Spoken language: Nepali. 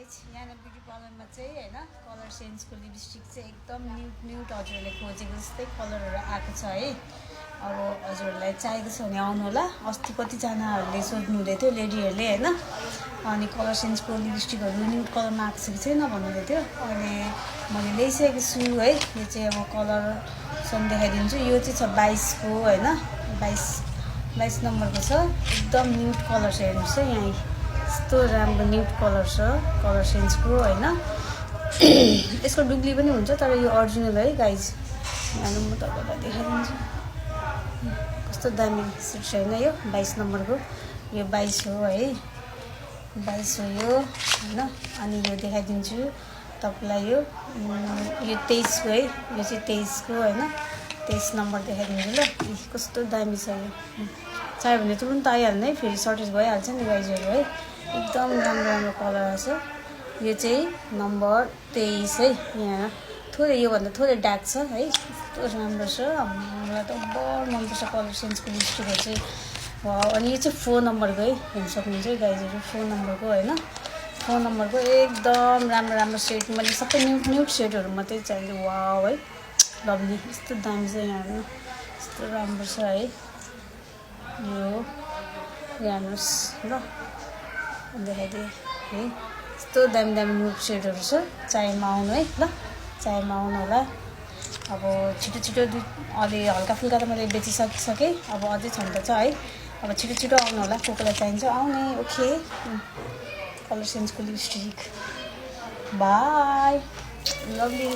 गाइज यहाँ ब्युटी पार्लरमा चाहिँ होइन कलर सेन्सको लिपस्टिक चाहिँ एकदम न्युट हजुरहरूले खोजेको जस्तै कलरहरू आएको छ है। अब हजुरहरूलाई चाहिएको छ भने आउनु होला। अस्ति कतिजनाहरूले सोध्नु हुँदै थियो लेडीहरूले होइन, अनि कलर सेन्सको लिपस्टिकहरू न्युट कलरमा आएको छ कि छैन भन्नुहुँदै थियो। अनि मैले ल्याइसकेको छु है। यो चाहिँ अब कलरसँग देखाइदिन्छु। यो चाहिँ छ 22को होइन, 22 नम्बरको छ। एकदम न्युट कलर छ, हेर्नुहोस् है यहाँ यस्तो राम्रो न्युट कलर छ कलर सेन्सको होइन। यसको डुप्ली पनि हुन्छ तर यो अरिजिनल है गाइज। यहाँ म तपाईँलाई देखाइदिन्छु कस्तो दामी सेट छ होइन। यो 22 नम्बरको, यो 22 हो है, 22 हो यो होइन। अनि यो देखाइदिन्छु तपाईँलाई यो 23 को है, यो चाहिँ 23 को होइन, 23 नम्बर देखाइदिन्छु ल। कस्तो दामी छ यो, चाहियो भने तुरुन्त आइहाल्ने, फेरि सर्टेज भइहाल्छ नि गाइजहरू है। एकदम राम्रो कलर छ। यो चाहिँ नम्बर 23 है। यहाँ थोरै योभन्दा थोरै डार्क छ है, यस्तो राम्रो छ। मलाई त बहुत मनपर्छ कलर सेन्सको लिपस्टिकहरू चाहिँ। अनि यो चाहिँ 4 नम्बरको है, हेर्नु सक्नुहुन्छ है गाइजहरू, 4 नम्बरको होइन। 4 नम्बरको एकदम राम्रो सेट। मैले सबै न्युट सेटहरू मात्रै चाहिन्छ। वाउ है, लभली, यस्तो दामी छ यहाँ हेर्नु, यस्तो राम्रो छ है। यो हेर्नुहोस् ल, देखाइदिएँ है। यस्तो दामी न्युट सेटहरू छ। चाहेमा आउनु है ल, चाहेमा आउनु होला। अब छिटो अलि हल्का फुल्का त मैले बेचिसकेँ, अब अझै छन् त छ है। अब छिटो आउनु होला, को कोलाई चाहिन्छ आउने। ओके, कलर सेन्सको लिपस्टिक, बाई, लभली।